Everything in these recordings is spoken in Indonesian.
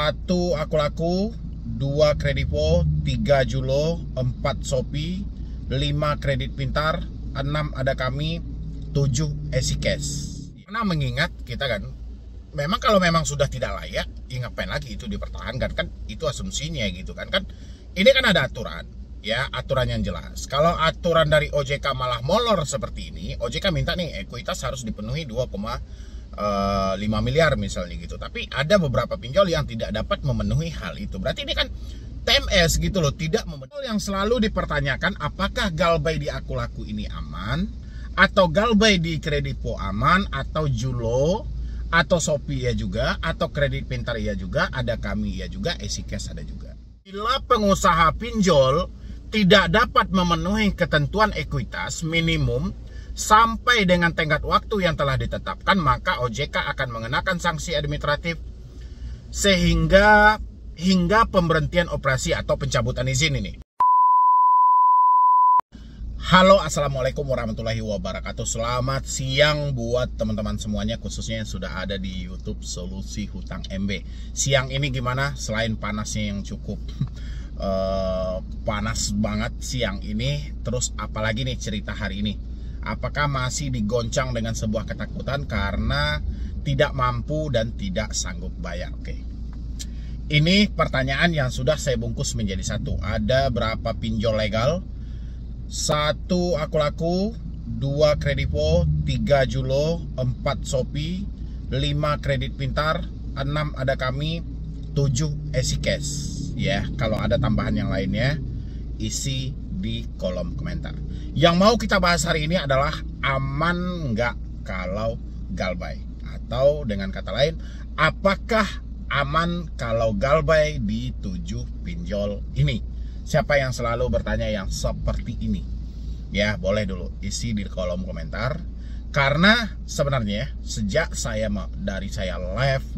1 aku laku, 2 kredivo, 3 Julo, 4 Shopee, 5 kredit pintar, 6 ada kami, 7 EasyCash. Karena mengingat kita kan, memang kalau memang sudah tidak layak, ya ngapain lagi itu dipertahankan, kan itu asumsinya gitu kan. Ini kan ada aturan, ya aturan yang jelas. Kalau aturan dari OJK malah molor seperti ini, OJK minta nih ekuitas harus dipenuhi 2,5 miliar misalnya gitu. Tapi ada beberapa pinjol yang tidak dapat memenuhi hal itu. Berarti ini kan TMS gitu loh, tidak memenuhi. Yang selalu dipertanyakan apakah Galbay di aku laku ini aman, atau Galbay di Kredivo aman, atau Julo, atau Shopee ya juga, atau kredit pintar ya juga, ada kami ya juga, EasyCash ada juga. Bila pengusaha pinjol tidak dapat memenuhi ketentuan ekuitas minimum sampai dengan tenggat waktu yang telah ditetapkan, maka OJK akan mengenakan sanksi administratif hingga pemberhentian operasi atau pencabutan izin ini. Halo, assalamualaikum warahmatullahi wabarakatuh. Selamat siang buat teman-teman semuanya, khususnya yang sudah ada di YouTube Solusi Hutang MB. Siang ini gimana? Selain panasnya yang cukup panas banget siang ini, terus apalagi nih cerita hari ini? Apakah masih digoncang dengan sebuah ketakutan karena tidak mampu dan tidak sanggup bayar? Oke. Ini pertanyaan yang sudah saya bungkus menjadi satu. Ada berapa pinjol legal? 1 aku laku, 2 kredivo, 3 Julo, 4 Shopee, 5 kredit pintar, 6 ada kami, 7 EasyCash. Ya, kalau ada tambahan yang lainnya isi di kolom komentar. Yang mau kita bahas hari ini adalah aman nggak kalau Galbay, atau dengan kata lain, apakah aman kalau Galbay di 7 pinjol ini? Siapa yang selalu bertanya yang seperti ini? Ya, boleh dulu isi di kolom komentar. Karena sebenarnya sejak saya live,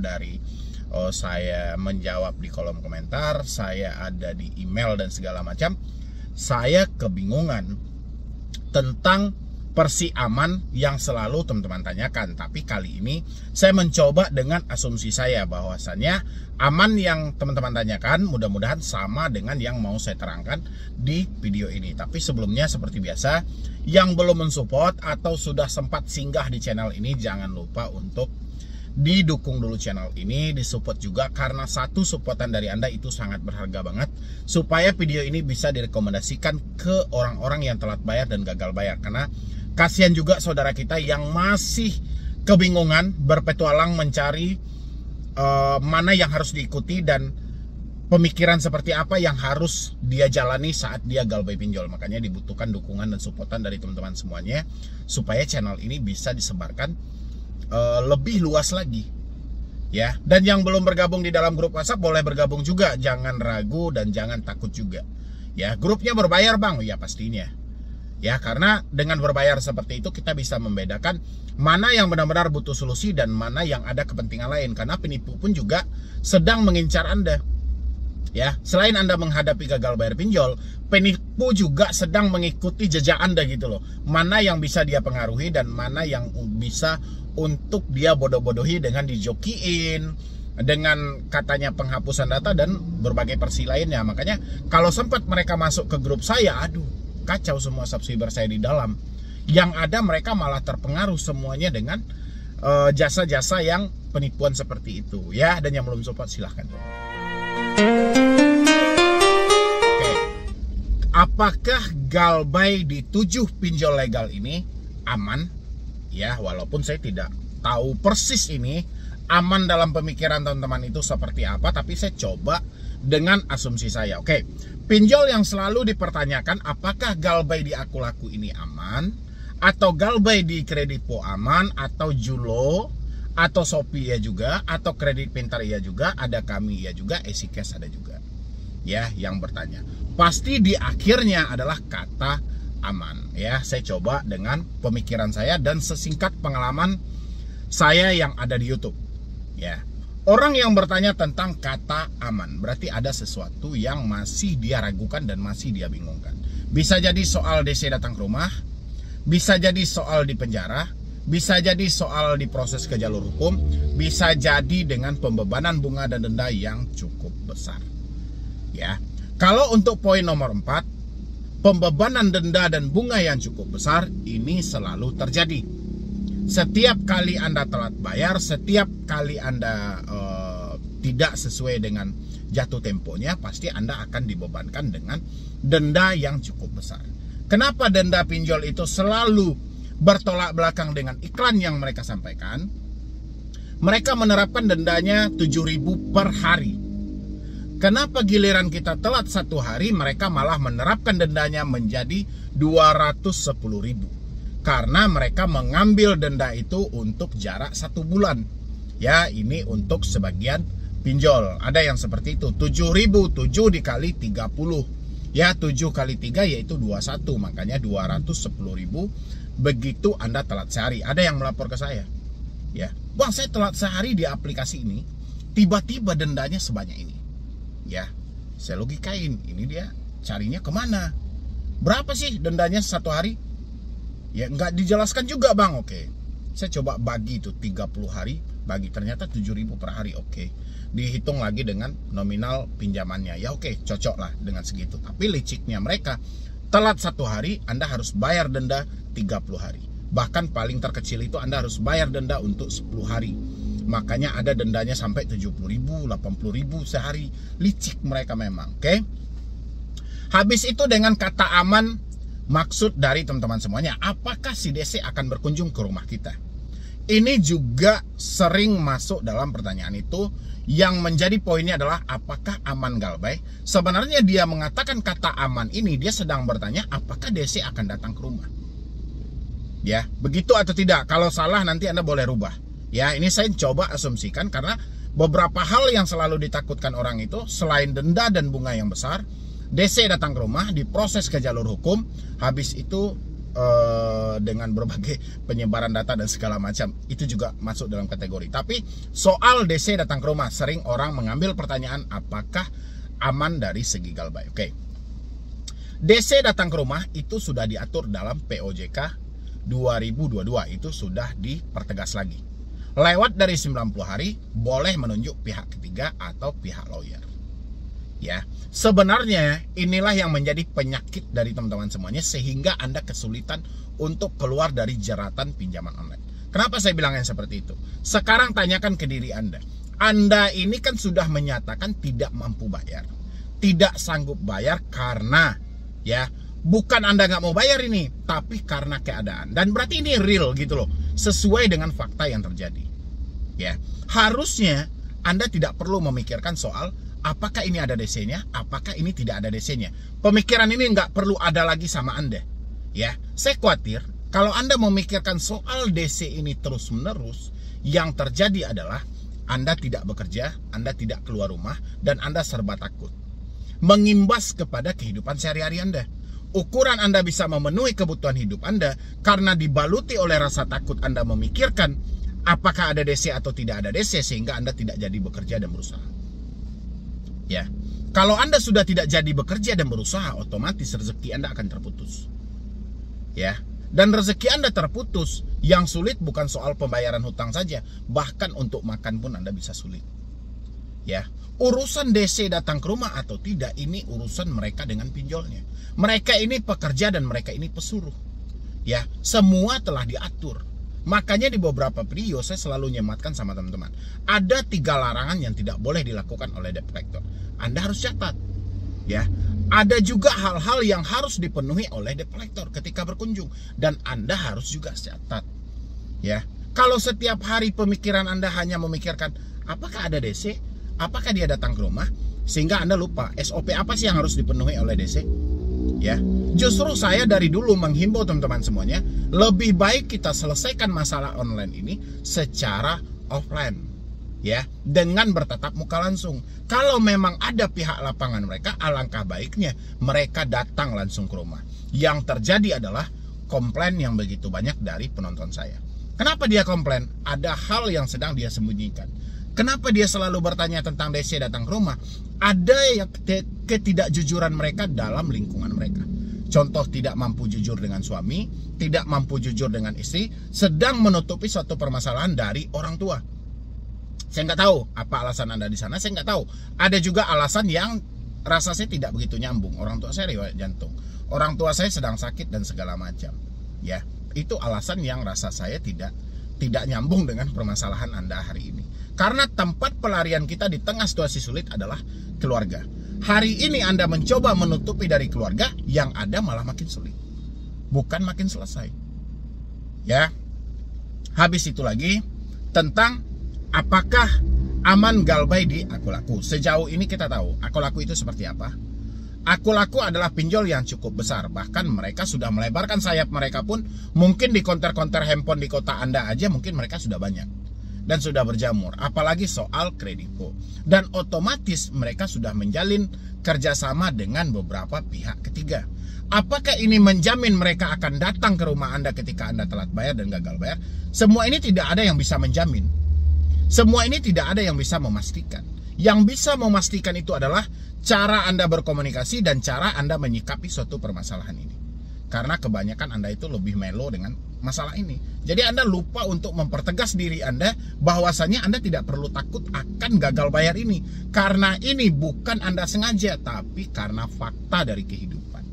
saya menjawab di kolom komentar, saya ada di email dan segala macam, saya kebingungan tentang Persi aman yang selalu teman-teman tanyakan. Tapi kali ini saya mencoba dengan asumsi saya bahwasannya aman yang teman-teman tanyakan mudah-mudahan sama dengan yang mau saya terangkan di video ini. Tapi sebelumnya seperti biasa, yang belum mensupport atau sudah sempat singgah di channel ini, jangan lupa untuk didukung dulu channel ini, disupport juga, karena satu supportan dari Anda itu sangat berharga banget, supaya video ini bisa direkomendasikan ke orang-orang yang telat bayar dan gagal bayar. Karena kasihan juga saudara kita yang masih kebingungan berpetualang mencari mana yang harus diikuti dan pemikiran seperti apa yang harus dia jalani saat dia Galbay pinjol. Makanya dibutuhkan dukungan dan supportan dari teman-teman semuanya supaya channel ini bisa disebarkan lebih luas lagi, ya. Dan yang belum bergabung di dalam grup WhatsApp boleh bergabung juga, jangan ragu dan jangan takut juga, ya. Grupnya berbayar bang, ya pastinya, ya, karena dengan berbayar seperti itu kita bisa membedakan mana yang benar-benar butuh solusi dan mana yang ada kepentingan lain. Karena penipu pun juga sedang mengincar Anda, ya. Selain Anda menghadapi gagal bayar pinjol, penipu juga sedang mengikuti jejak Anda gitu loh. Mana yang bisa dia pengaruhi dan mana yang bisa untuk dia bodoh-bodohi dengan dijokiin, dengan katanya penghapusan data dan berbagai persi lainnya. Makanya kalau sempat mereka masuk ke grup saya, aduh kacau semua subscriber saya di dalam. Yang ada mereka malah terpengaruh semuanya dengan jasa-jasa yang penipuan seperti itu, ya. Dan yang belum support silahkan. Oke. Apakah Galbay di 7 pinjol legal ini aman? Ya, walaupun saya tidak tahu persis ini aman dalam pemikiran teman-teman itu seperti apa, tapi saya coba dengan asumsi saya. Oke, pinjol yang selalu dipertanyakan apakah Galbay di aku laku ini aman, atau Galbay di Kredivo aman, atau Julo, atau Shopee ya juga, atau kredit pintar ya juga, ada kami ya juga, EasyCash ada juga. Ya, yang bertanya pasti di akhirnya adalah kata aman, ya. Saya coba dengan pemikiran saya dan sesingkat pengalaman saya yang ada di YouTube, ya. Orang yang bertanya tentang kata aman berarti ada sesuatu yang masih dia ragukan dan masih dia bingungkan. Bisa jadi soal DC datang ke rumah, bisa jadi soal di penjara, Bisa jadi soal diproses ke jalur hukum, bisa jadi dengan pembebanan bunga dan denda yang cukup besar. Ya. Kalau untuk poin nomor 4, pembebanan denda dan bunga yang cukup besar ini selalu terjadi. Setiap kali Anda telat bayar, setiap kali Anda tidak sesuai dengan jatuh temponya, pasti Anda akan dibebankan dengan denda yang cukup besar. Kenapa denda pinjol itu selalu bertolak belakang dengan iklan yang mereka sampaikan? Mereka menerapkan dendanya 7.000 per hari. Kenapa giliran kita telat 1 hari, mereka malah menerapkan dendanya menjadi 210.000? Karena mereka mengambil denda itu untuk jarak 1 bulan. Ya, ini untuk sebagian pinjol. Ada yang seperti itu. 7.000, 7 dikali 30. Ya, 7 kali 3 yaitu 21. Makanya 210.000. Begitu Anda telat sehari. Ada yang melapor ke saya, ya, Bang, saya telat sehari di aplikasi ini, tiba-tiba dendanya sebanyak ini. Ya, saya logikain, ini dia carinya kemana? Berapa sih dendanya 1 hari? Ya, nggak dijelaskan juga, Bang. Oke, saya coba bagi itu 30 hari, bagi ternyata 7.000 per hari. Oke, dihitung lagi dengan nominal pinjamannya. Ya oke, cocok lah dengan segitu. Tapi liciknya mereka, telat 1 hari, Anda harus bayar denda 30 hari. Bahkan paling terkecil itu Anda harus bayar denda untuk 10 hari. Makanya ada dendanya sampai 70.000, 80.000 sehari. Licik mereka memang, oke? Habis itu dengan kata aman, maksud dari teman-teman semuanya, apakah si DC akan berkunjung ke rumah kita? Ini juga sering masuk dalam pertanyaan itu. Yang menjadi poinnya adalah apakah aman Galbay? Sebenarnya dia mengatakan kata aman ini, dia sedang bertanya apakah DC akan datang ke rumah. Ya, begitu atau tidak? Kalau salah nanti Anda boleh rubah. Ya, ini saya coba asumsikan karena beberapa hal yang selalu ditakutkan orang itu, selain denda dan bunga yang besar, DC datang ke rumah, diproses ke jalur hukum, habis itu dengan berbagai penyebaran data dan segala macam, itu juga masuk dalam kategori. Tapi soal DC datang ke rumah, sering orang mengambil pertanyaan apakah aman dari segi Galbay. Oke, DC datang ke rumah itu sudah diatur dalam POJK 2022, itu sudah dipertegas lagi. Lewat dari 90 hari boleh menunjuk pihak ketiga atau pihak lawyer. Ya, sebenarnya inilah yang menjadi penyakit dari teman-teman semuanya, sehingga Anda kesulitan untuk keluar dari jeratan pinjaman online. Kenapa saya bilang yang seperti itu? Sekarang tanyakan ke diri Anda. Anda ini kan sudah menyatakan tidak mampu bayar, tidak sanggup bayar karena, ya, bukan Anda nggak mau bayar ini, tapi karena keadaan. Dan berarti ini real gitu loh, sesuai dengan fakta yang terjadi. Ya, harusnya Anda tidak perlu memikirkan soal apakah ini ada DC-nya, apakah ini tidak ada DC-nya. Pemikiran ini nggak perlu ada lagi sama Anda. Ya, saya khawatir kalau Anda memikirkan soal DC ini terus-menerus, yang terjadi adalah Anda tidak bekerja, Anda tidak keluar rumah, dan Anda serba takut. Mengimbas kepada kehidupan sehari-hari Anda. Ukuran Anda bisa memenuhi kebutuhan hidup Anda karena dibaluti oleh rasa takut Anda memikirkan apakah ada DC atau tidak ada DC, sehingga Anda tidak jadi bekerja dan berusaha. Ya, kalau Anda sudah tidak jadi bekerja dan berusaha, otomatis rezeki Anda akan terputus. Ya, dan rezeki Anda terputus, yang sulit bukan soal pembayaran hutang saja, bahkan untuk makan pun Anda bisa sulit. Ya, urusan DC datang ke rumah atau tidak, ini urusan mereka dengan pinjolnya. Mereka ini pekerja dan mereka ini pesuruh. Ya, semua telah diatur. Makanya di beberapa video saya selalu nyematkan sama teman-teman, ada 3 larangan yang tidak boleh dilakukan oleh debt collector. Anda harus catat. Ya, ada juga hal-hal yang harus dipenuhi oleh debt collector ketika berkunjung, dan Anda harus juga catat. Ya, kalau setiap hari pemikiran Anda hanya memikirkan apakah ada DC, apakah dia datang ke rumah, sehingga Anda lupa SOP apa sih yang harus dipenuhi oleh DC. Ya, justru saya dari dulu menghimbau teman-teman semuanya, lebih baik kita selesaikan masalah online ini secara offline, ya, dengan bertatap muka langsung. Kalau memang ada pihak lapangan mereka, alangkah baiknya mereka datang langsung ke rumah. Yang terjadi adalah komplain yang begitu banyak dari penonton saya. Kenapa dia komplain? Ada hal yang sedang dia sembunyikan. Kenapa dia selalu bertanya tentang DC datang ke rumah? Ada yang ketidakjujuran mereka dalam lingkungan mereka. Contoh, tidak mampu jujur dengan suami, tidak mampu jujur dengan istri, sedang menutupi suatu permasalahan dari orang tua. Saya nggak tahu apa alasan Anda di sana, saya nggak tahu. Ada juga alasan yang rasa saya tidak begitu nyambung. Orang tua saya riwayat jantung, orang tua saya sedang sakit dan segala macam. Ya, itu alasan yang rasa saya tidak nyambung dengan permasalahan Anda hari ini. Karena tempat pelarian kita di tengah situasi sulit adalah keluarga. Hari ini Anda mencoba menutupi dari keluarga, yang ada malah makin sulit, bukan makin selesai. Ya, habis itu lagi tentang apakah aman galbay di Aku Laku. Sejauh ini kita tahu Aku Laku itu seperti apa. Aku Laku adalah pinjol yang cukup besar. Bahkan mereka sudah melebarkan sayap mereka pun. Mungkin di konter-konter handphone di kota Anda aja mungkin mereka sudah banyak dan sudah berjamur, apalagi soal Kredivo. Dan otomatis mereka sudah menjalin kerjasama dengan beberapa pihak ketiga. Apakah ini menjamin mereka akan datang ke rumah Anda ketika Anda telat bayar dan gagal bayar? Semua ini tidak ada yang bisa menjamin. Semua ini tidak ada yang bisa memastikan. Yang bisa memastikan itu adalah cara Anda berkomunikasi dan cara Anda menyikapi suatu permasalahan ini. Karena kebanyakan Anda itu lebih melo dengan masalah ini. Jadi Anda lupa untuk mempertegas diri Anda bahwasanya Anda tidak perlu takut akan gagal bayar ini. Karena ini bukan Anda sengaja, tapi karena fakta dari kehidupan.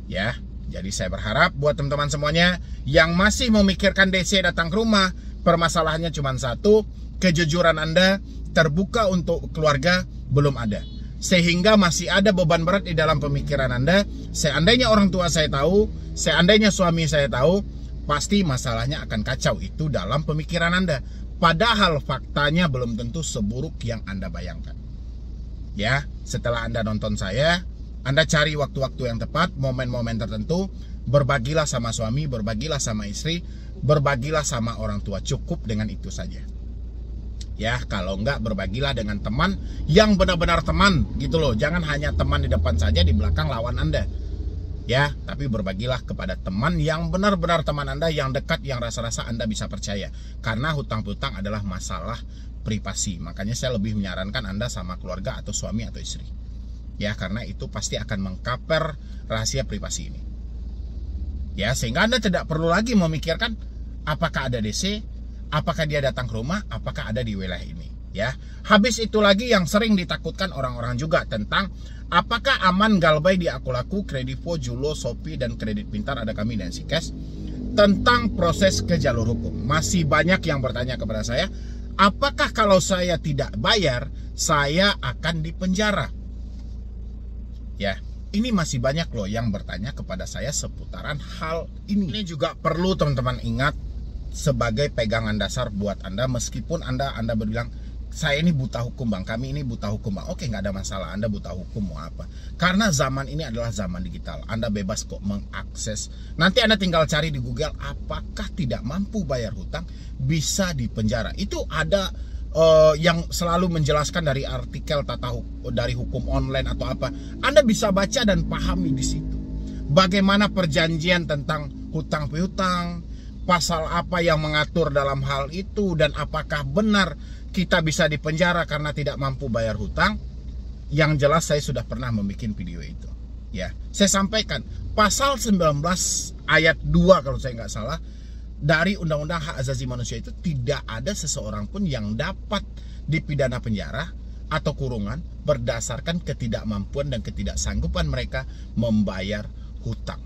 Ya, jadi saya berharap buat teman-teman semuanya yang masih memikirkan DC datang ke rumah, permasalahannya cuma satu, kejujuran Anda terbuka untuk keluarga belum ada. Sehingga masih ada beban berat di dalam pemikiran Anda. Seandainya orang tua saya tahu, seandainya suami saya tahu, pasti masalahnya akan kacau. Itu dalam pemikiran Anda. Padahal faktanya belum tentu seburuk yang Anda bayangkan. Ya, setelah Anda nonton saya, Anda cari waktu-waktu yang tepat, momen-momen tertentu, berbagilah sama suami, berbagilah sama istri, berbagilah sama orang tua. Cukup dengan itu saja. Ya, kalau enggak berbagilah dengan teman yang benar-benar teman gitu loh. Jangan hanya teman di depan saja, di belakang lawan Anda. Ya, tapi berbagilah kepada teman yang benar-benar teman Anda, yang dekat, yang rasa-rasa Anda bisa percaya. Karena hutang-hutang adalah masalah privasi. Makanya saya lebih menyarankan Anda sama keluarga atau suami atau istri. Ya, karena itu pasti akan mengcover rahasia privasi ini. Ya, sehingga Anda tidak perlu lagi memikirkan apakah ada DC, apakah dia datang ke rumah, apakah ada di wilayah ini. Ya, habis itu lagi yang sering ditakutkan orang-orang juga tentang apakah aman galbay di Aku Laku, Kredivo, Julo, Shopee, dan Kredit Pintar ada kami dan Sikes. Tentang proses ke jalur hukum, masih banyak yang bertanya kepada saya, apakah kalau saya tidak bayar, saya akan dipenjara? Ya, ini masih banyak loh yang bertanya kepada saya seputaran hal ini. Ini juga perlu teman-teman ingat sebagai pegangan dasar buat Anda, meskipun Anda berbilang saya ini buta hukum bang, kami ini buta hukum bang. Oke, nggak ada masalah, Anda buta hukum mau apa? Karena zaman ini adalah zaman digital, Anda bebas kok mengakses. Nanti Anda tinggal cari di Google, apakah tidak mampu bayar hutang bisa dipenjara. Itu ada yang selalu menjelaskan dari artikel dari hukum online atau apa. Anda bisa baca dan pahami di situ. Bagaimana perjanjian tentang hutang piutang, pasal apa yang mengatur dalam hal itu, dan apakah benar kita bisa dipenjara karena tidak mampu bayar hutang. Yang jelas saya sudah pernah membuat video itu. Ya, saya sampaikan pasal 19 ayat 2 kalau saya nggak salah dari Undang-Undang Hak Asasi Manusia itu tidak ada seseorang pun yang dapat dipidana penjara atau kurungan berdasarkan ketidakmampuan dan ketidaksanggupan mereka membayar hutang.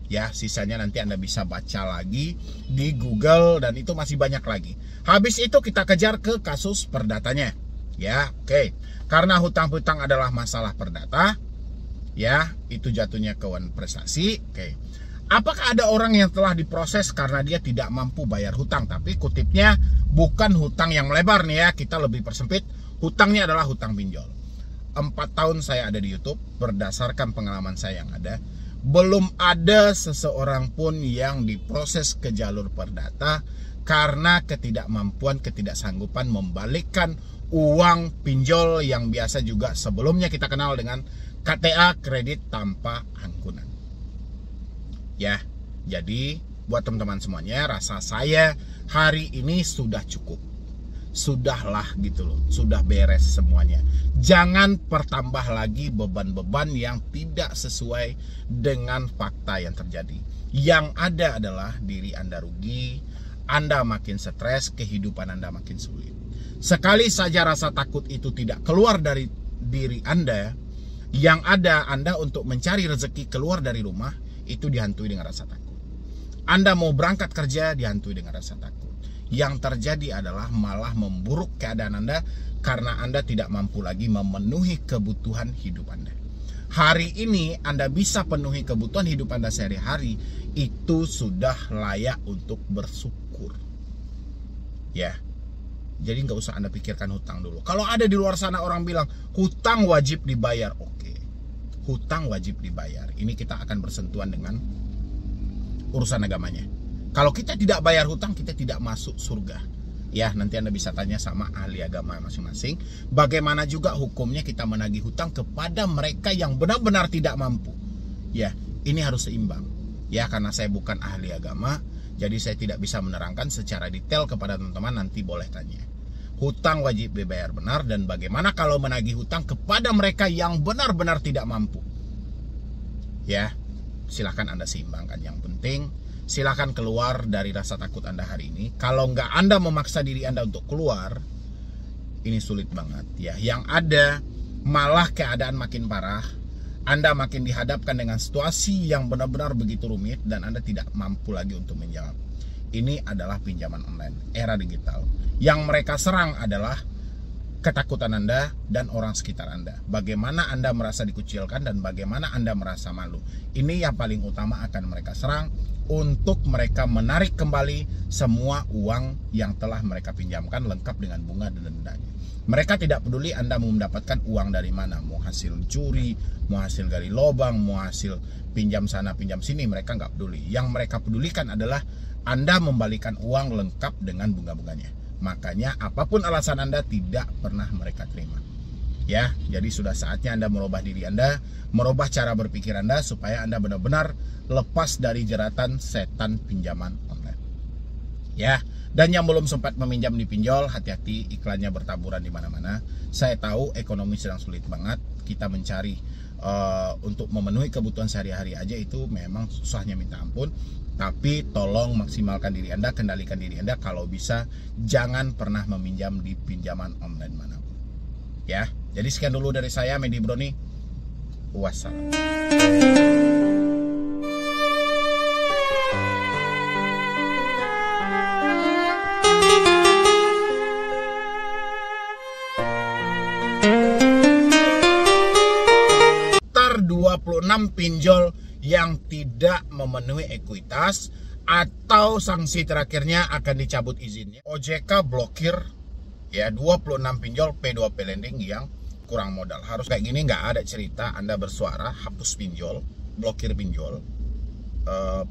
Ya, sisanya nanti Anda bisa baca lagi di Google dan itu masih banyak lagi. Habis itu kita kejar ke kasus perdatanya. Ya, oke. Karena hutang-hutang adalah masalah perdata, ya, itu jatuhnya ke prestasi. Oke. Apakah ada orang yang telah diproses karena dia tidak mampu bayar hutang? Tapi kutipnya bukan hutang yang melebar nih ya, kita lebih persempit. Hutangnya adalah hutang pinjol. 4 tahun saya ada di YouTube, berdasarkan pengalaman saya yang ada, belum ada seseorang pun yang diproses ke jalur perdata karena ketidakmampuan, ketidaksanggupan membalikkan uang pinjol yang biasa juga sebelumnya kita kenal dengan KTA, kredit tanpa angkunan. Ya, jadi buat teman-teman semuanya, rasa saya hari ini sudah cukup. sudahlah gitu loh, sudah beres semuanya. Jangan pertambah lagi beban-beban yang tidak sesuai dengan fakta yang terjadi. Yang ada adalah diri Anda rugi, Anda makin stres, kehidupan Anda makin sulit. Sekali saja rasa takut itu tidak keluar dari diri Anda, yang ada Anda untuk mencari rezeki keluar dari rumah, itu dihantui dengan rasa takut. Anda mau berangkat kerja, dihantui dengan rasa takut. Yang terjadi adalah malah memburuk keadaan Anda karena Anda tidak mampu lagi memenuhi kebutuhan hidup Anda. Hari ini Anda bisa penuhi kebutuhan hidup Anda sehari-hari, itu sudah layak untuk bersyukur. Ya, jadi nggak usah Anda pikirkan hutang dulu. Kalau ada di luar sana orang bilang hutang wajib dibayar, oke, hutang wajib dibayar. Ini kita akan bersentuhan dengan urusan agamanya. Kalau kita tidak bayar hutang, kita tidak masuk surga. Ya, nanti Anda bisa tanya sama ahli agama masing-masing. Bagaimana juga hukumnya kita menagih hutang kepada mereka yang benar-benar tidak mampu. Ya, ini harus seimbang. Ya, karena saya bukan ahli agama, jadi saya tidak bisa menerangkan secara detail kepada teman-teman. Nanti boleh tanya. Hutang wajib dibayar benar, dan bagaimana kalau menagih hutang kepada mereka yang benar-benar tidak mampu. Ya, silahkan Anda seimbangkan. Yang penting silahkan keluar dari rasa takut Anda hari ini. Kalau nggak Anda memaksa diri Anda untuk keluar, ini sulit banget ya. Yang ada malah keadaan makin parah. Anda makin dihadapkan dengan situasi yang benar-benar begitu rumit dan Anda tidak mampu lagi untuk menjawab. Ini adalah pinjaman online, era digital. Yang mereka serang adalah ketakutan Anda dan orang sekitar Anda. Bagaimana Anda merasa dikucilkan dan bagaimana Anda merasa malu. Ini yang paling utama akan mereka serang, untuk mereka menarik kembali semua uang yang telah mereka pinjamkan lengkap dengan bunga dan dendanya. Mereka tidak peduli Anda mau mendapatkan uang dari mana, mau hasil curi, mau hasil gali lubang, mau hasil pinjam sana pinjam sini, mereka nggak peduli. Yang mereka pedulikan adalah Anda membalikan uang lengkap dengan bunga-bunganya. Makanya apapun alasan Anda tidak pernah mereka terima. Ya, jadi sudah saatnya Anda merubah diri Anda, merubah cara berpikir Anda supaya Anda benar-benar lepas dari jeratan setan pinjaman online. Ya, dan yang belum sempat meminjam di pinjol, hati-hati, iklannya bertaburan di mana-mana. Saya tahu ekonomi sedang sulit banget. Kita mencari untuk memenuhi kebutuhan sehari-hari aja itu memang susahnya minta ampun. Tapi tolong maksimalkan diri Anda, kendalikan diri Anda. Kalau bisa jangan pernah meminjam di pinjaman online manapun. Ya, jadi sekian dulu dari saya, Medi Broni. Wassalam. Tar 26 pinjol yang tidak memenuhi ekuitas atau sanksi terakhirnya akan dicabut izinnya. OJK blokir ya 26 pinjol P2P lending yang kurang modal. Harus kayak gini, nggak ada cerita Anda bersuara hapus pinjol, blokir pinjol,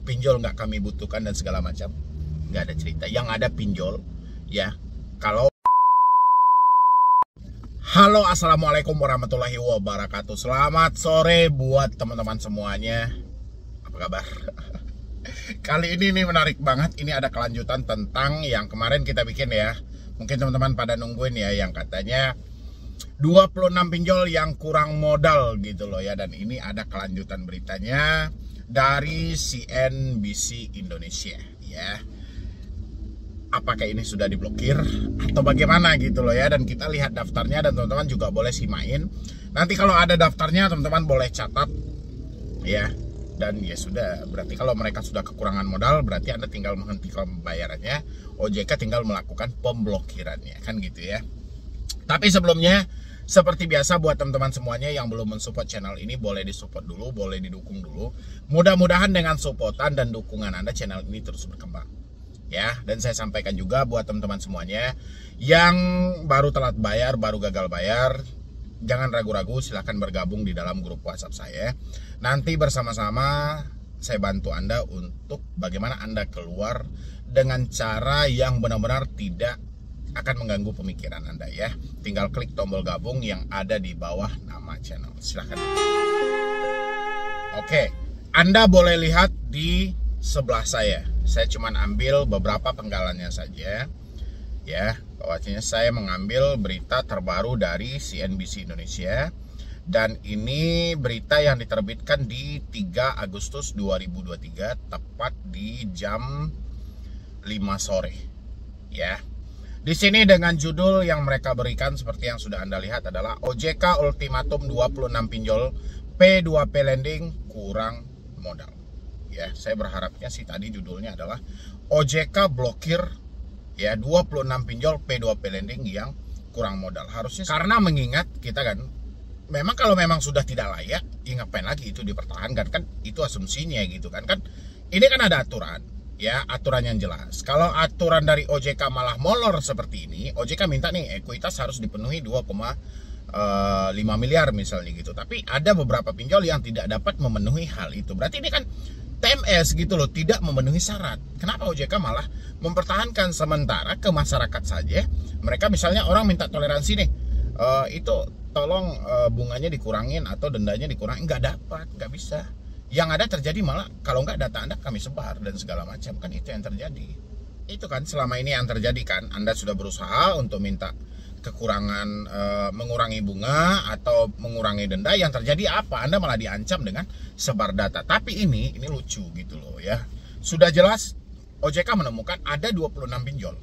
pinjol nggak kami butuhkan dan segala macam. Nggak ada cerita. Yang ada pinjol ya. Kalau halo, assalamualaikum warahmatullahi wabarakatuh. Selamat sore buat teman-teman semuanya. Apa kabar? Kali ini nih menarik banget. Ini ada kelanjutan tentang yang kemarin kita bikin ya. Mungkin teman-teman pada nungguin ya, yang katanya 26 pinjol yang kurang modal gitu loh ya. Dan ini ada kelanjutan beritanya dari CNBC Indonesia ya. Apakah ini sudah diblokir atau bagaimana gitu loh ya. Dan kita lihat daftarnya dan teman-teman juga boleh simain. Nanti kalau ada daftarnya teman-teman boleh catat ya. Dan ya sudah, berarti kalau mereka sudah kekurangan modal, berarti Anda tinggal menghentikan pembayarannya, OJK tinggal melakukan pemblokirannya, kan gitu ya. Tapi sebelumnya, seperti biasa buat teman-teman semuanya yang belum mensupport channel ini, boleh disupport dulu, boleh didukung dulu. Mudah-mudahan dengan supportan dan dukungan Anda, channel ini terus berkembang. Ya, dan saya sampaikan juga buat teman-teman semuanya yang baru telat bayar, baru gagal bayar, jangan ragu-ragu, silahkan bergabung di dalam grup WhatsApp saya. Nanti bersama-sama saya bantu Anda untuk bagaimana Anda keluar dengan cara yang benar-benar tidak akan mengganggu pemikiran Anda ya. Tinggal klik tombol gabung yang ada di bawah nama channel. Silahkan. Oke, Anda boleh lihat di sebelah saya. Saya cuma ambil beberapa penggalannya saja. Ya, bahwasanya saya mengambil berita terbaru dari CNBC Indonesia. Dan ini berita yang diterbitkan di 3 Agustus 2023, tepat di jam 5 sore. Ya. Di sini dengan judul yang mereka berikan seperti yang sudah Anda lihat adalah OJK ultimatum 26 pinjol, P2P lending kurang modal. Ya, saya berharapnya sih tadi judulnya adalah OJK blokir ya 26 pinjol P2P lending yang kurang modal. Harusnya karena mengingat kita kan memang kalau memang sudah tidak layak, ya ngapain lagi itu dipertahankan, kan itu asumsinya gitu kan. Kan ini kan ada aturan, ya aturan yang jelas. Kalau aturan dari OJK malah molor seperti ini, OJK minta nih ekuitas harus dipenuhi 2,5 miliar misalnya gitu. Tapi ada beberapa pinjol yang tidak dapat memenuhi hal itu. Berarti ini kan TMS gitu loh, tidak memenuhi syarat. Kenapa OJK malah mempertahankan, sementara ke masyarakat saja mereka misalnya orang minta toleransi nih, itu tolong bunganya dikurangin atau dendanya dikurangin, nggak dapat, nggak bisa. Yang ada terjadi malah kalau nggak data Anda kami sebar dan segala macam, kan itu yang terjadi. Itu kan selama ini yang terjadi kan. Anda sudah berusaha untuk minta kekurangan, mengurangi bunga atau mengurangi denda, yang terjadi apa? Anda malah diancam dengan sebar data. Tapi ini lucu gitu loh ya. Sudah jelas OJK menemukan ada 26 pinjol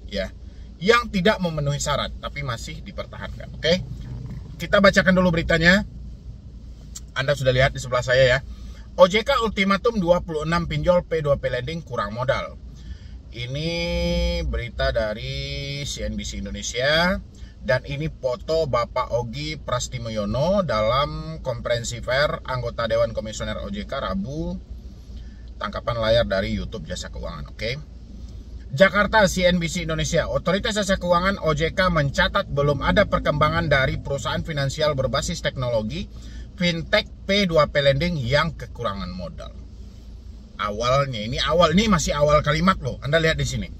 ya yang tidak memenuhi syarat tapi masih dipertahankan. Oke. Kita bacakan dulu beritanya. Anda sudah lihat di sebelah saya ya. OJK ultimatum 26 pinjol P2P lending kurang modal. Ini berita dari CNBC Indonesia. Dan ini foto Bapak Ogi Prastimoyono dalam konferensi pers anggota Dewan Komisioner OJK Rabu. Tangkapan layar dari YouTube Jasa Keuangan. Oke. Jakarta, CNBC Indonesia. Otoritas Jasa Keuangan OJK mencatat belum ada perkembangan dari perusahaan finansial berbasis teknologi fintech P2P lending yang kekurangan modal. Awalnya ini masih awal kalimat loh. Anda lihat di sini.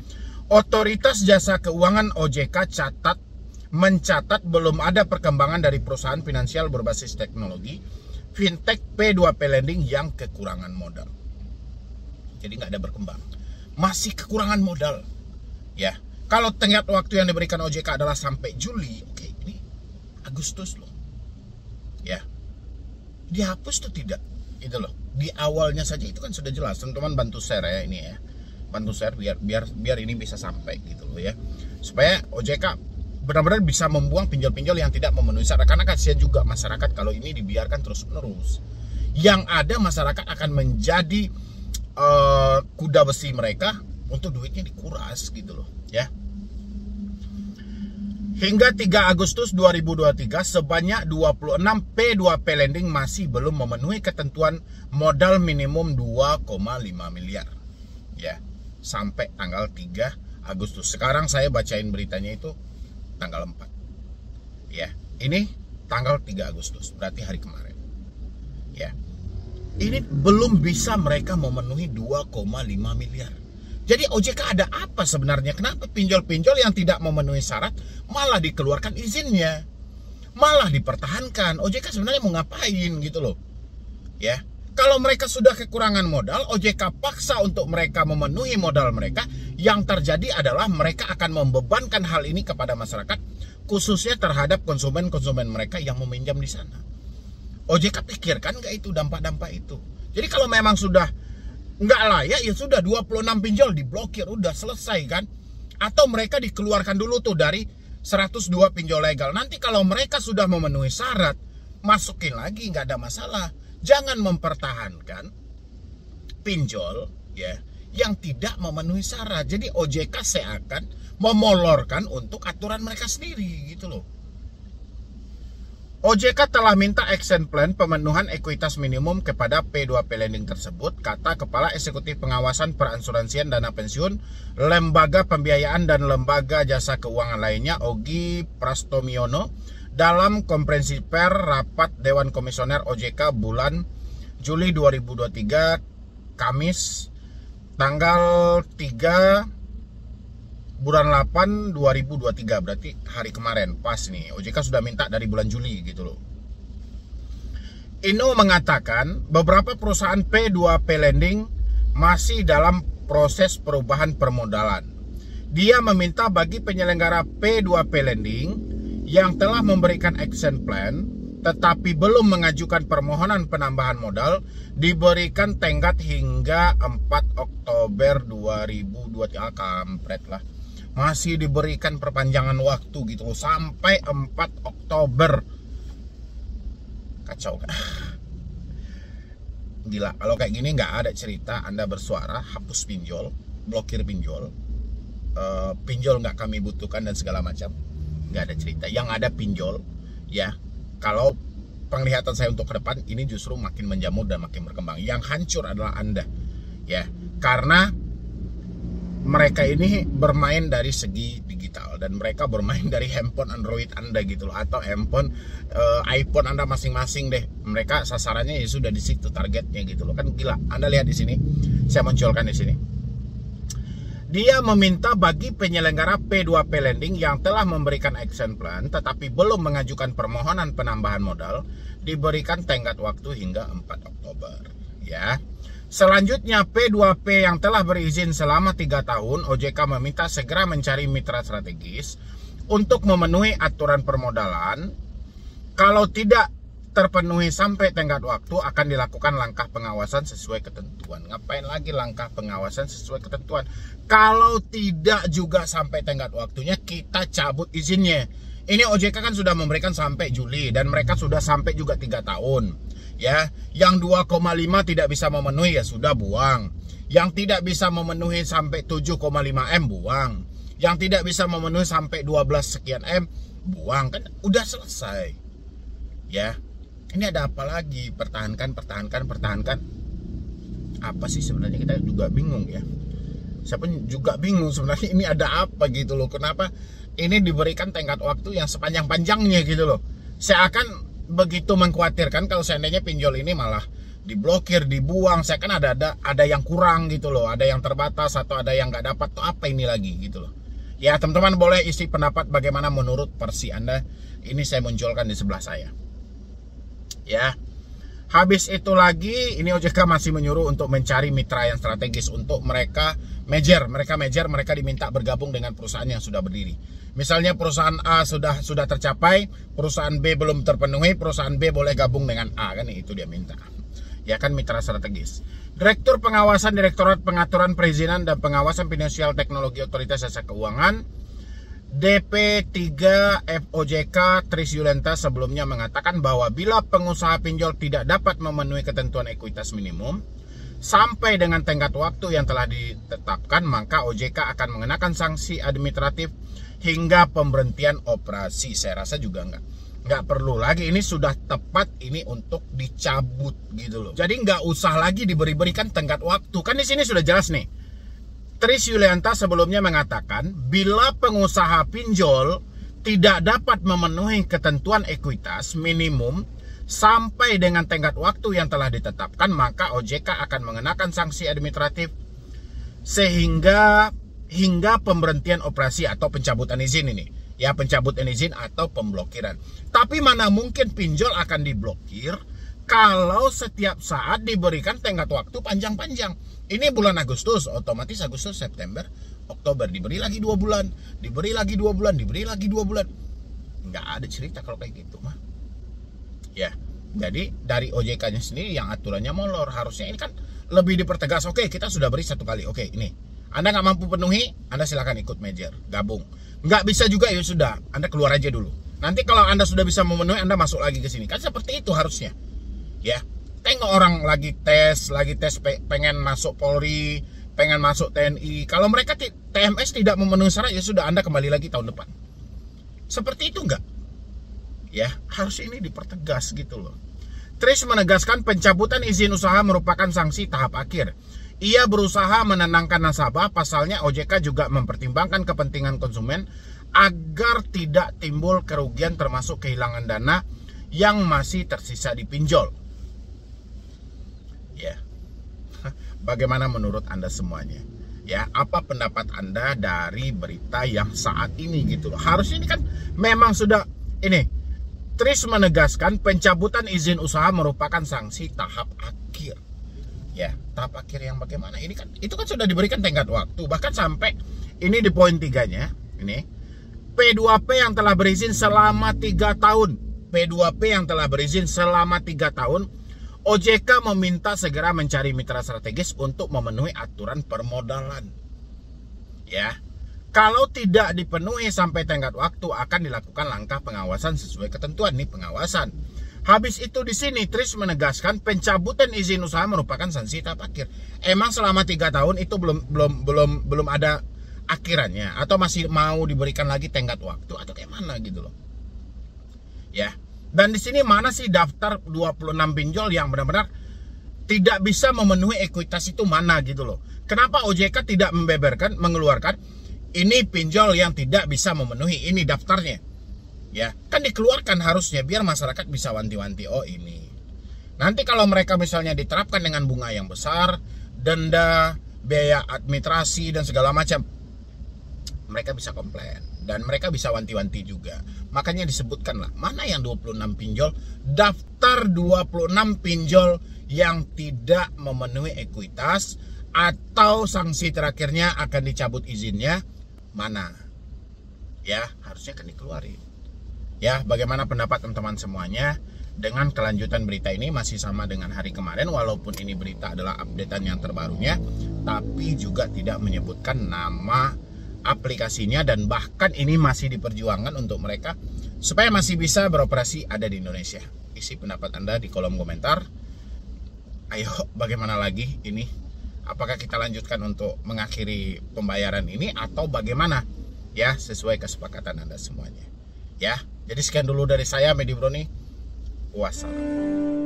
Otoritas Jasa Keuangan OJK mencatat belum ada perkembangan dari perusahaan finansial berbasis teknologi fintech P2P lending yang kekurangan modal. Jadi nggak ada berkembang. Masih kekurangan modal ya. Kalau tenggat waktu yang diberikan OJK adalah sampai Juli, oke, ini Agustus loh ya, dihapus tuh tidak itu loh. Di awalnya saja itu kan sudah jelas. Teman-teman bantu share ya ini ya, bantu share biar ini bisa sampai gitu loh ya, supaya OJK benar-benar bisa membuang pinjol-pinjol yang tidak memenuhi syarat. Karena kasihan juga masyarakat kalau ini dibiarkan terus-menerus. Yang ada masyarakat akan menjadi kuda besi mereka untuk duitnya dikuras gitu loh ya. Hingga 3 Agustus 2023 sebanyak 26 P2P lending masih belum memenuhi ketentuan modal minimum 2,5 miliar ya, sampai tanggal 3 Agustus. Sekarang saya bacain beritanya itu tanggal 4 ya. Ini tanggal 3 Agustus, berarti hari kemarin ya. Ini belum bisa mereka memenuhi 2,5 miliar. Jadi OJK ada apa sebenarnya? Kenapa pinjol-pinjol yang tidak memenuhi syarat malah dikeluarkan izinnya, malah dipertahankan? OJK sebenarnya mau ngapain gitu loh ya. Kalau mereka sudah kekurangan modal, OJK paksa untuk mereka memenuhi modal mereka. Yang terjadi adalah mereka akan membebankan hal ini kepada masyarakat, khususnya terhadap konsumen-konsumen mereka yang meminjam di sana. OJK pikirkan nggak itu dampak-dampak itu? Jadi kalau memang sudah nggak layak, ya sudah 26 pinjol diblokir, udah selesai kan? Atau mereka dikeluarkan dulu tuh dari 102 pinjol legal. Nanti kalau mereka sudah memenuhi syarat, masukin lagi, nggak ada masalah. Jangan mempertahankan pinjol ya yang tidak memenuhi syarat. Jadi OJK seakan memolorkan untuk aturan mereka sendiri gitu loh. OJK telah minta action plan pemenuhan ekuitas minimum kepada P2P lending tersebut, kata Kepala Eksekutif Pengawasan Perasuransian Dana Pensiun, Lembaga Pembiayaan dan Lembaga Jasa Keuangan lainnya, Ogi Prastimoyono, dalam konferensi pers rapat Dewan Komisioner OJK bulan Juli 2023, Kamis, tanggal 3 bulan 8 2023, berarti hari kemarin pas nih. OJK sudah minta dari bulan Juli gitu loh. Ino mengatakan beberapa perusahaan P2P lending masih dalam proses perubahan permodalan. Dia meminta bagi penyelenggara P2P Lending yang telah memberikan action plan tetapi belum mengajukan permohonan penambahan modal diberikan tenggat hingga 4 Oktober 2023. Kampret lah. Masih diberikan perpanjangan waktu gitu loh, sampai 4 Oktober. Kacau kan? Gila, kalau kayak gini nggak ada cerita Anda bersuara, hapus pinjol, blokir pinjol, pinjol nggak kami butuhkan dan segala macam. Nggak ada cerita. Yang ada pinjol, ya. Kalau penglihatan saya untuk ke depan ini justru makin menjamur dan makin berkembang. Yang hancur adalah Anda, ya, karena mereka ini bermain dari segi digital dan mereka bermain dari handphone Android Anda gitu loh, atau handphone iPhone Anda masing-masing deh. Mereka sasarannya ya sudah di situ, targetnya gitu loh. Kan gila. Anda lihat di sini, saya munculkan di sini. Dia meminta bagi penyelenggara P2P Lending yang telah memberikan action plan tetapi belum mengajukan permohonan penambahan modal diberikan tenggat waktu hingga 4 Oktober, ya. Selanjutnya, P2P yang telah berizin selama 3 tahun, OJK meminta segera mencari mitra strategis untuk memenuhi aturan permodalan. Kalau tidak terpenuhi sampai tenggat waktu, akan dilakukan langkah pengawasan sesuai ketentuan. Ngapain lagi langkah pengawasan sesuai ketentuan? Kalau tidak juga sampai tenggat waktunya, kita cabut izinnya. Ini OJK kan sudah memberikan sampai Juli dan mereka sudah sampai juga 3 tahun. Ya, yang 2,5 tidak bisa memenuhi ya sudah buang. Yang tidak bisa memenuhi sampai 7,5 M buang. Yang tidak bisa memenuhi sampai 12 sekian M buang, kan udah selesai. Ya. Ini ada apa lagi? Pertahankan. Apa sih sebenarnya, kita juga bingung ya. Saya pun juga bingung sebenarnya ini ada apa gitu loh. Kenapa ini diberikan tenggat waktu yang sepanjang-panjangnya gitu loh. Saya akan begitu mengkhawatirkan kalau seandainya pinjol ini malah diblokir, dibuang. Saya kan ada yang kurang gitu loh. Ada yang terbatas atau ada yang nggak dapat. Tuh apa ini lagi gitu loh. Ya, teman-teman boleh isi pendapat bagaimana menurut versi Anda. Ini saya munculkan di sebelah saya. Ya, habis itu lagi ini OJK masih menyuruh untuk mencari mitra yang strategis untuk mereka merger, mereka diminta bergabung dengan perusahaan yang sudah berdiri. Misalnya perusahaan A sudah tercapai, perusahaan B belum terpenuhi, perusahaan B boleh gabung dengan A, kan itu dia minta. Ya kan, mitra strategis. Direktur Pengawasan Direktorat Pengaturan Perizinan dan Pengawasan Finansial Teknologi Otoritas Jasa Keuangan DP3 FOJK Tris Yulenta sebelumnya mengatakan bahwa bila pengusaha pinjol tidak dapat memenuhi ketentuan ekuitas minimum sampai dengan tenggat waktu yang telah ditetapkan, maka OJK akan mengenakan sanksi administratif hingga pemberhentian operasi. Saya rasa juga nggak perlu lagi, ini sudah tepat ini untuk dicabut gitu loh. Jadi nggak usah lagi diberikan tenggat waktu. Kan di sini sudah jelas nih. Tris Yulianta sebelumnya mengatakan bila pengusaha pinjol tidak dapat memenuhi ketentuan ekuitas minimum sampai dengan tenggat waktu yang telah ditetapkan, maka OJK akan mengenakan sanksi administratif hingga pemberhentian operasi atau pencabutan izin ini. Ya, pencabutan izin atau pemblokiran. Tapi mana mungkin pinjol akan diblokir kalau setiap saat diberikan tenggat waktu panjang-panjang. Ini bulan Agustus, otomatis Agustus, September, Oktober, diberi lagi 2 bulan, diberi lagi 2 bulan, diberi lagi 2 bulan. Nggak ada cerita kalau kayak gitu mah. Ya, jadi dari OJK-nya sendiri yang aturannya molor. Harusnya ini kan lebih dipertegas. Oke, kita sudah beri 1 kali. Oke, ini Anda nggak mampu penuhi, Anda silakan ikut merger, gabung. Nggak bisa juga, ya sudah, Anda keluar aja dulu. Nanti kalau Anda sudah bisa memenuhi, Anda masuk lagi ke sini. Kan seperti itu harusnya. Ya, tengok orang lagi tes pengen masuk Polri, pengen masuk TNI. Kalau mereka TMS tidak memenuhi syarat, ya sudah, Anda kembali lagi tahun depan. Seperti itu enggak? Ya, harus ini dipertegas gitu loh. Tris menegaskan pencabutan izin usaha merupakan sanksi tahap akhir. Ia berusaha menenangkan nasabah, pasalnya OJK juga mempertimbangkan kepentingan konsumen agar tidak timbul kerugian termasuk kehilangan dana yang masih tersisa di pinjol. Ya, bagaimana menurut Anda semuanya? Ya, apa pendapat Anda dari berita yang saat ini gitu loh? Harusnya ini kan memang sudah ini. Tris menegaskan pencabutan izin usaha merupakan sanksi tahap akhir. Ya, tahap akhir yang bagaimana? Ini kan itu kan sudah diberikan tenggat waktu, bahkan sampai Ini di poin 3-nya. Ini P2P yang telah berizin selama 3 tahun. P2P yang telah berizin selama 3 tahun. OJK meminta segera mencari mitra strategis untuk memenuhi aturan permodalan. Ya. Kalau tidak dipenuhi sampai tenggat waktu akan dilakukan langkah pengawasan sesuai ketentuan. Nih pengawasan. Habis itu di sini Tris menegaskan pencabutan izin usaha merupakan sanksi tahap akhir. Emang selama 3 tahun itu belum ada akhirannya atau masih mau diberikan lagi tenggat waktu atau kayak mana gitu loh. Ya. Dan di sini mana sih daftar 26 pinjol yang benar-benar tidak bisa memenuhi ekuitas itu mana gitu loh. Kenapa OJK tidak mengeluarkan ini pinjol yang tidak bisa memenuhi, ini daftarnya. Ya, kan dikeluarkan harusnya biar masyarakat bisa wanti-wanti, oh ini. Nanti kalau mereka misalnya diterapkan dengan bunga yang besar, denda, biaya administrasi dan segala macam, mereka bisa komplain dan mereka bisa wanti-wanti juga. Makanya disebutkanlah mana yang 26 pinjol, daftar 26 pinjol yang tidak memenuhi ekuitas atau sanksi terakhirnya akan dicabut izinnya, mana? Ya, harusnya akan dikeluarin. Ya, bagaimana pendapat teman-teman semuanya dengan kelanjutan berita ini? Masih sama dengan hari kemarin, walaupun ini berita adalah updatean yang terbarunya, tapi juga tidak menyebutkan nama aplikasinya dan bahkan ini masih diperjuangkan untuk mereka supaya masih bisa beroperasi ada di Indonesia. Isi pendapat Anda di kolom komentar. Ayo, bagaimana lagi ini? Apakah kita lanjutkan untuk mengakhiri pembayaran ini atau bagaimana? Ya, sesuai kesepakatan Anda semuanya. Ya, jadi sekian dulu dari saya, Medi Broni. Wassalam.